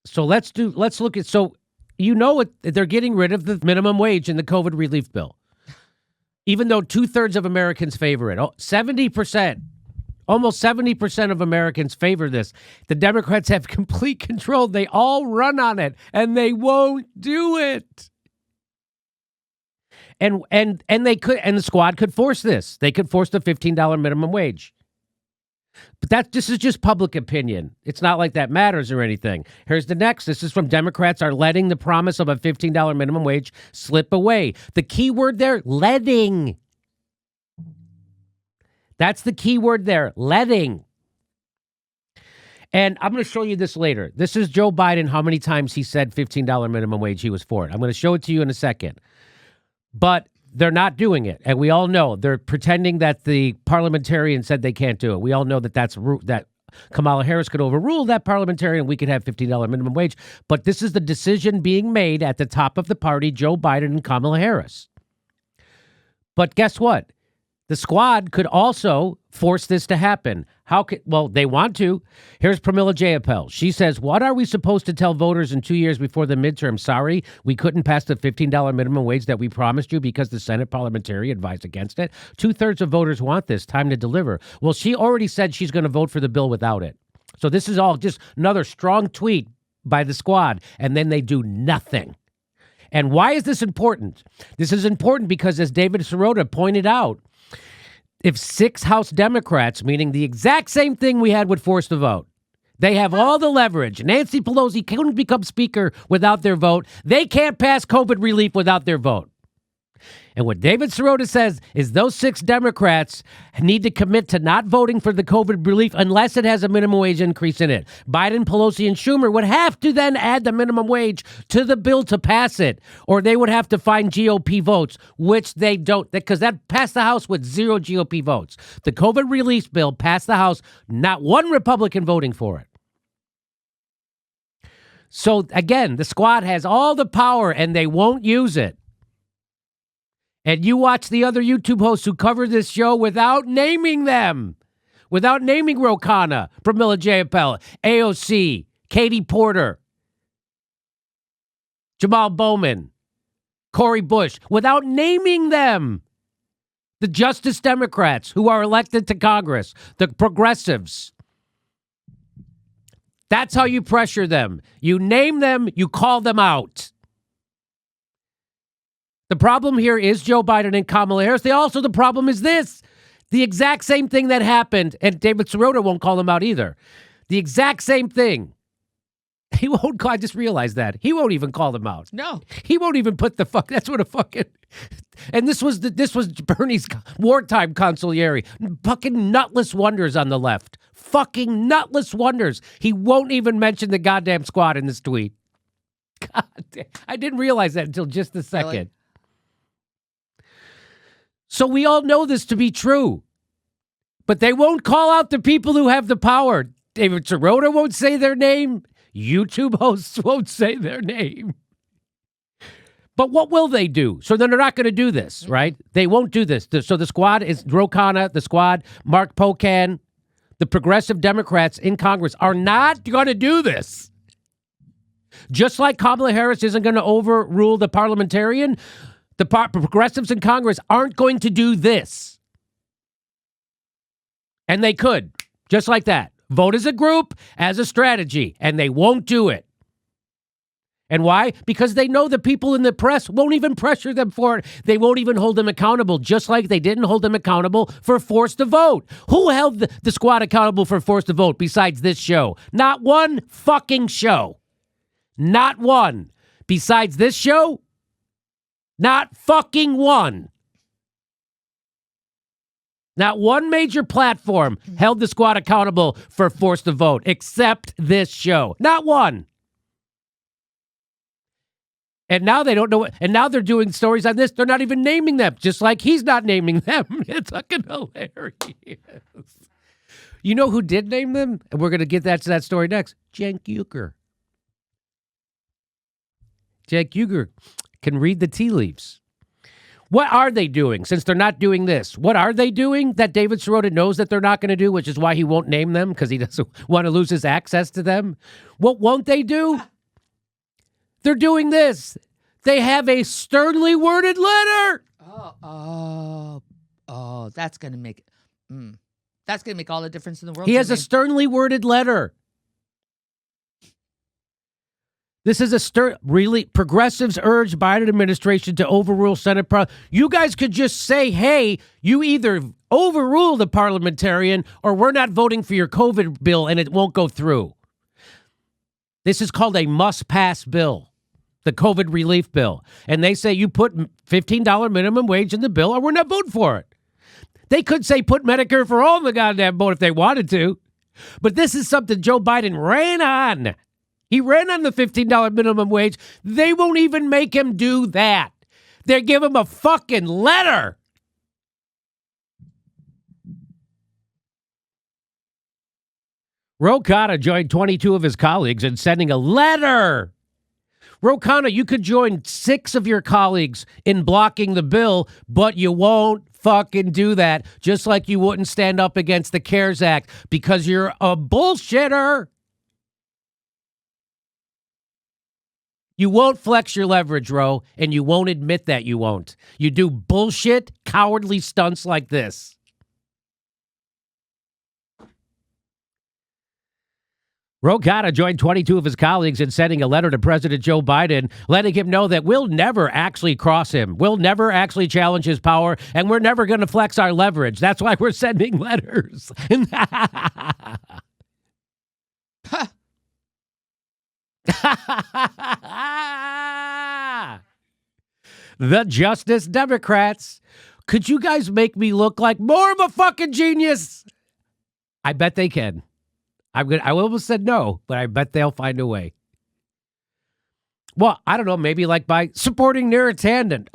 So let's look at, they're getting rid of the minimum wage in the COVID relief bill. Even though 2/3 of Americans favor it. 70%, almost 70% of Americans favor this. The Democrats have complete control. They all run on it, and they won't do it. And they could, and the squad could force this. They could force the $15 minimum wage. But this is just public opinion. It's not like that matters or anything. Here's the next. This is from Democrats are letting the promise of a $15 minimum wage slip away. The key word there, letting. That's the key word there, letting. And I'm going to show you this later. This is Joe Biden, how many times he said $15 minimum wage, he was for it. I'm going to show it to you in a second. But they're not doing it. And we all know they're pretending that the parliamentarian said they can't do it. We all know that that Kamala Harris could overrule that parliamentarian. We could have $15 minimum wage. But this is the decision being made at the top of the party, Joe Biden and Kamala Harris. But guess what? The squad could also force this to happen. Well, they want to. Here's Pramila Jayapal. She says, what are we supposed to tell voters in 2 years before the midterm? Sorry, we couldn't pass the $15 minimum wage that we promised you because the Senate parliamentarian advised against it. 2/3 of voters want this. Time to deliver. Well, she already said she's going to vote for the bill without it. So this is all just another strong tweet by the squad, and then they do nothing. And why is this important? This is important because, as David Sirota pointed out, if 6 House Democrats, meaning the exact same thing we had, would force the vote, they have all the leverage. Nancy Pelosi couldn't become speaker without their vote. They can't pass COVID relief without their vote. And what David Sirota says is those 6 Democrats need to commit to not voting for the COVID relief unless it has a minimum wage increase in it. Biden, Pelosi, and Schumer would have to then add the minimum wage to the bill to pass it, or they would have to find GOP votes, which they don't, because that passed the House with 0 GOP votes. The COVID relief bill passed the House, not one Republican voting for it. So again, the squad has all the power and they won't use it. And you watch the other YouTube hosts who cover this show without naming them, without naming Ro Khanna, Pramila Jayapal, AOC, Katie Porter, Jamal Bowman, Cori Bush, without naming them. The Justice Democrats who are elected to Congress, the progressives. That's how you pressure them. You name them, you call them out. The problem here is Joe Biden and Kamala Harris. The problem is this. The exact same thing that happened, and David Sirota won't call them out either. The exact same thing. He won't call, I just realized that. He won't even call them out. No. He won't even put the fuck, that's what a fucking, and this was Bernie's wartime consigliere. Fucking nutless wonders on the left. Fucking nutless wonders. He won't even mention the goddamn squad in this tweet. God damn. I didn't realize that until just a second. Really? So we all know this to be true, but they won't call out the people who have the power. David Sirota won't say their name. YouTube hosts won't say their name. But what will they do? So then they're not going to do this, right? They won't do this. So the squad is Ro Khanna, the squad, Mark Pocan, the progressive Democrats in Congress are not going to do this. Just like Kamala Harris isn't going to overrule the parliamentarian, the progressives in Congress aren't going to do this. And they could, just like that. Vote as a group, as a strategy, and they won't do it. And why? Because they know the people in the press won't even pressure them for it. They won't even hold them accountable, just like they didn't hold them accountable for forced to vote. Who held the squad accountable for forced to vote besides this show? Not one fucking show. Not one. Besides this show? Not fucking one. Not one major platform held the squad accountable for forced to vote, except this show. Not one. And now they don't know. And now they're doing stories on this. They're not even naming them, just like he's not naming them. It's fucking hilarious. You know who did name them? And we're going to get to that story next. Cenk Uygur. Cenk Uygur can read the tea leaves. What are they doing since they're not doing this? What are they doing that David Sirota knows that they're not going to do, which is why he won't name them, because he doesn't want to lose his access to them? What won't they do? They're doing this. They have a sternly worded letter. Oh, that's going to make all the difference in the world. He has a sternly worded letter. This is really progressives urge Biden administration to overrule Senate. You guys could just say, hey, you either overrule the parliamentarian or we're not voting for your COVID bill and it won't go through. This is called a must-pass bill, the COVID relief bill. And they say you put $15 minimum wage in the bill or we're not voting for it. They could say put Medicare for all in the goddamn boat if they wanted to. But this is something Joe Biden ran on. He ran on the $15 minimum wage. They won't even make him do that. They give him a fucking letter. Ro Khanna joined 22 of his colleagues in sending a letter. Ro Khanna, you could join 6 of your colleagues in blocking the bill, but you won't fucking do that, just like you wouldn't stand up against the CARES Act because you're a bullshitter. You won't flex your leverage, Ro, and you won't admit that you won't. You do bullshit, cowardly stunts like this. Ro Khanna joined 22 of his colleagues in sending a letter to President Joe Biden, letting him know that we'll never actually cross him. We'll never actually challenge his power, and we're never going to flex our leverage. That's why we're sending letters. The Justice Democrats. Could you guys make me look like more of a fucking genius? I bet they can. I almost said no, but I bet they'll find a way. Well, I don't know, maybe like by supporting Neera Tanden.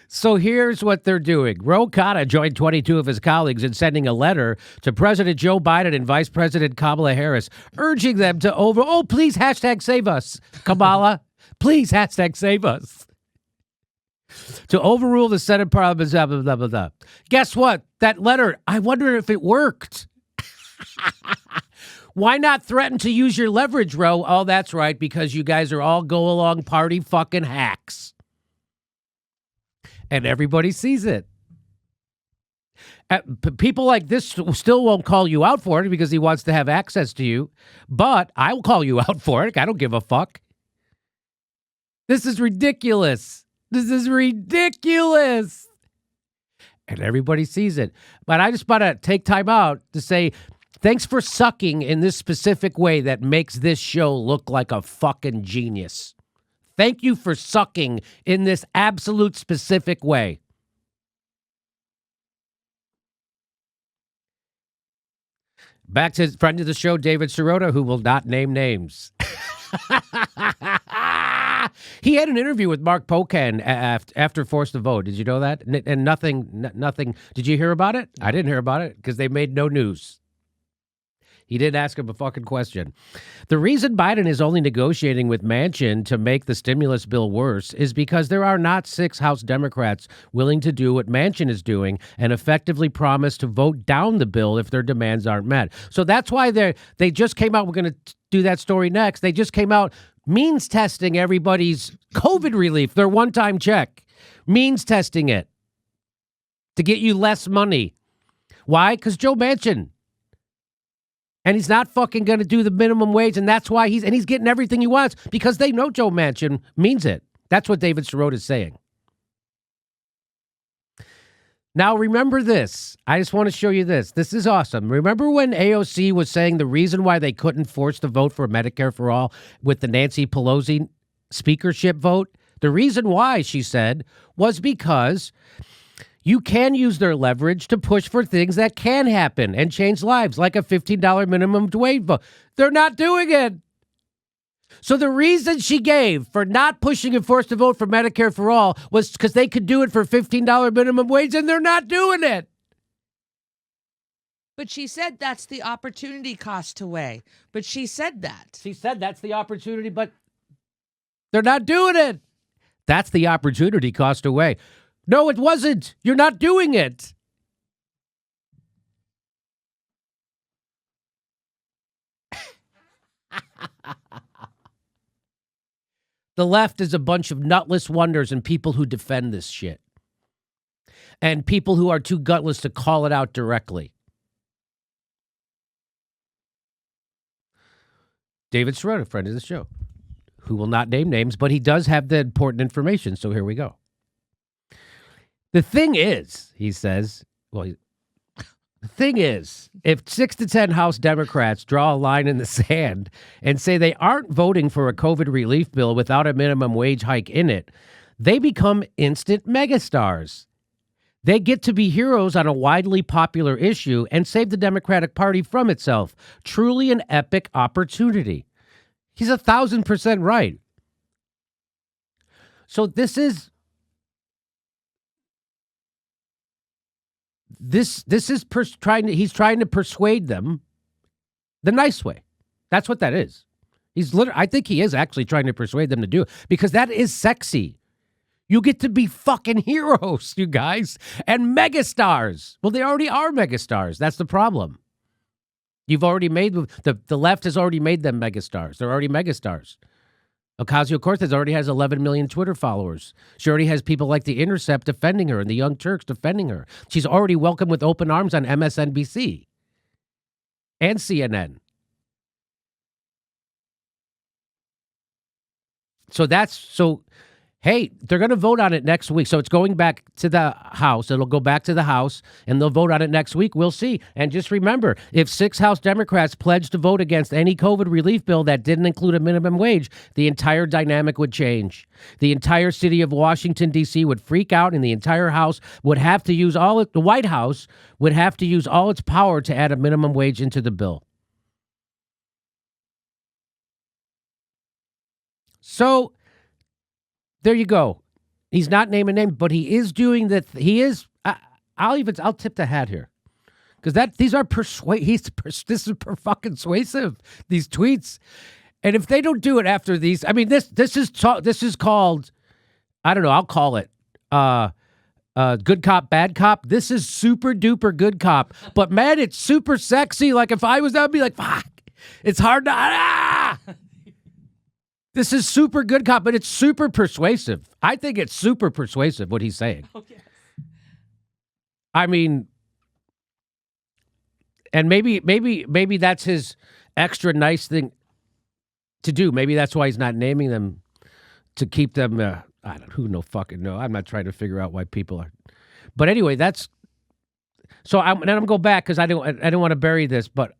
So here's what they're doing. Ro Khanna joined 22 of his colleagues in sending a letter to President Joe Biden and Vice President Kamala Harris, urging them to please hashtag save us, Kamala. Please hashtag save us. To overrule the Senate Parliament, blah, blah, blah, blah, blah. Guess what? That letter, I wonder if it worked. Why not threaten to use your leverage, Ro? Oh, that's right, because you guys are all go-along party fucking hacks. And everybody sees it. People like this still won't call you out for it because he wants to have access to you. But I will call you out for it. I don't give a fuck. This is ridiculous. This is ridiculous. And everybody sees it. But I just want to take time out to say, thanks for sucking in this specific way that makes this show look like a fucking genius. Thank you for sucking in this absolute specific way. Back to friend of the show, David Sirota, who will not name names. He had an interview with Mark Pocan after Forced to Vote. Did you know that? And nothing. Did you hear about it? I didn't hear about it because they made no news. He didn't ask him a fucking question. The reason Biden is only negotiating with Manchin to make the stimulus bill worse is because there are not 6 House Democrats willing to do what Manchin is doing and effectively promise to vote down the bill if their demands aren't met. So that's why they just came out. We're going to do that story next. They just came out means testing everybody's COVID relief, their one-time check, means testing it to get you less money. Why? Because Joe Manchin. And he's not fucking going to do the minimum wage, and that's why he's getting everything he wants, because they know Joe Manchin means it. That's what David Sirota is saying. Now, remember this. I just want to show you this. This is awesome. Remember when AOC was saying the reason why they couldn't force the vote for Medicare for All with the Nancy Pelosi speakership vote? The reason why, she said, was because you can use their leverage to push for things that can happen and change lives, like a $15 minimum wage vote. They're not doing it. So the reason she gave for not pushing and forced to vote for Medicare for All was because they could do it for $15 minimum wage, and they're not doing it. But she said that's the opportunity cost to weigh. But she said that. She said that's the opportunity, but they're not doing it. That's the opportunity cost away. No, it wasn't. You're not doing it. The left is a bunch of nutless wonders and people who defend this shit. And people who are too gutless to call it out directly. David Sirota, friend of the show, who will not name names, but he does have the important information, so here we go. The thing is, he says, the thing is, if 6 to 10 House Democrats draw a line in the sand and say they aren't voting for a COVID relief bill without a minimum wage hike in it, they become instant megastars. They get to be heroes on a widely popular issue and save the Democratic Party from itself. Truly an epic opportunity. He's 1,000% right. So this is he's trying to persuade them the nice way. That's what that is. I think he is actually trying to persuade them to do it because that is sexy. You get to be fucking heroes, you guys, and megastars. Well, they already are megastars. That's the problem. You've already made the left has already made them megastars. They're already megastars. Ocasio-Cortez already has 11 million Twitter followers. She already has people like The Intercept defending her and the Young Turks defending her. She's already welcomed with open arms on MSNBC and CNN. Hey, they're going to vote on it next week. So it's going back to the House. It'll go back to the House, and they'll vote on it next week. We'll see. And just remember, if 6 House Democrats pledged to vote against any COVID relief bill that didn't include a minimum wage, the entire dynamic would change. The entire city of Washington, D.C. would freak out, and the entire House would have to use the White House would have to use all its power to add a minimum wage into the bill. So there you go. He's not naming names, but he is doing that. He is. I'll tip the hat here, because these are this is fucking persuasive. These tweets, and if they don't do it after these, I mean this is called, I don't know. I'll call it good cop, bad cop. This is super duper good cop, but man, it's super sexy. Like if I was, I'd be like, fuck. It's hard to. This is super good cop, but it's super persuasive. I think it's super persuasive what he's saying. Oh, yes. I mean, and maybe that's his extra nice thing to do. Maybe that's why he's not naming them to keep them. I don't. Who no fucking know. I'm not trying to figure out why people are. But anyway, that's. So I'm gonna go back because I don't want to bury this, but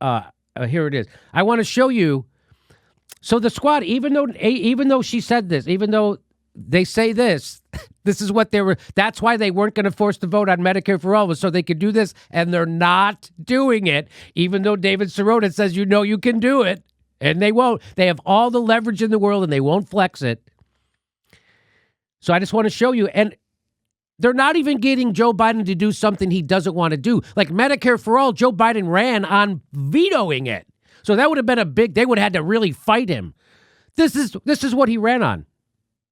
here it is. I want to show you. So the squad, even though she said this, even though they say this, this is what they were. That's why they weren't going to force the vote on Medicare for all, was so they could do this, and they're not doing it. Even though David Sirota says you can do it, and they won't. They have all the leverage in the world, and they won't flex it. So I just want to show you, and they're not even getting Joe Biden to do something he doesn't want to do, like Medicare for all. Joe Biden ran on vetoing it. So that would have been they would have had to really fight him. This is what he ran on.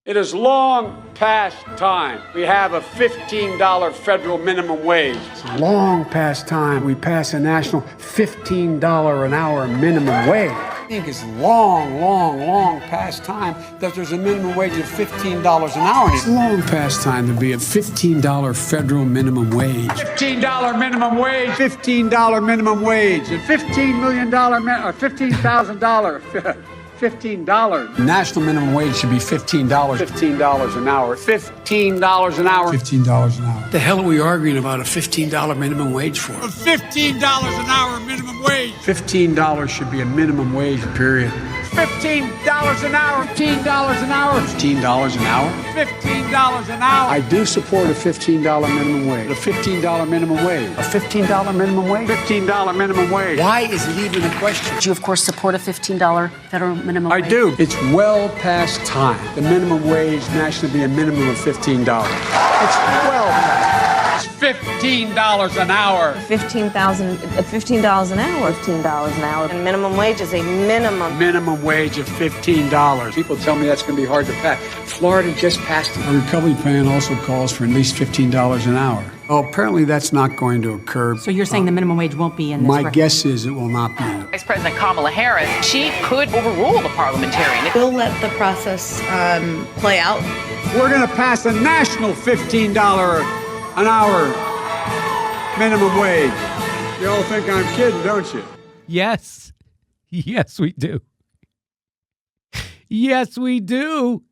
It is long past time we have a $15 federal minimum wage. It's long past time we pass a national $15 an hour minimum wage. I think it's long past time that there's a minimum wage of $15 an hour. It's long past time to be a $15 federal minimum wage. $15 minimum wage. $15 minimum wage. And $15 million, $15,000. $15. National minimum wage should be $15. $15 an hour. $15 an hour. $15 an hour. The hell are we arguing about a $15 minimum wage for? A $15 an hour minimum wage. $15 should be a minimum wage, period. $15 an hour. $15 an hour. $15 an hour? $15 an hour. I do support a $15 minimum wage. A $15 minimum wage. A $15 minimum wage? $15 minimum wage. Why is it even a question? Do you, of course, support a $15 federal minimum wage? I do. It's well past time. The minimum wage nationally be a minimum of $15. It's well past. $15 an hour. $15 an hour. $15 an hour. And minimum wage is a minimum. Minimum wage of $15. People tell me that's going to be hard to pass. Florida just passed it. A recovery plan also calls for at least $15 an hour. Oh, apparently that's not going to occur. So you're saying the minimum wage won't be in this? My guess is it will not be. Vice President Kamala Harris, she could overrule the parliamentarian. We'll let the process play out. We're going to pass a national $15 an hour minimum wage. You all think I'm kidding, don't you? Yes. Yes, we do. Yes, we do.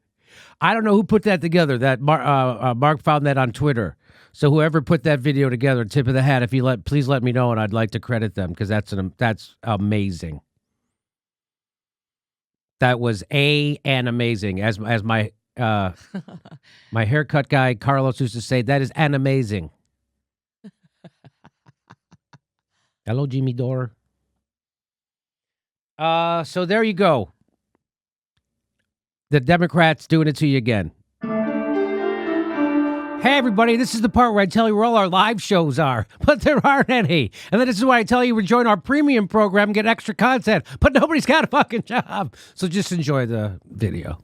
I don't know who put that together. That Mark found that on Twitter. So whoever put that video together, tip of the hat. If you please let me know, and I'd like to credit them because that's amazing. That was and amazing. As my my haircut guy Carlos used to say, that is an amazing. Hello, Jimmy Dore. So there you go. The Democrats doing it to you again. Hey, everybody, this is the part where I tell you where all our live shows are, but there aren't any. And then this is why I tell you to join our premium program and get extra content, but nobody's got a fucking job. So just enjoy the video.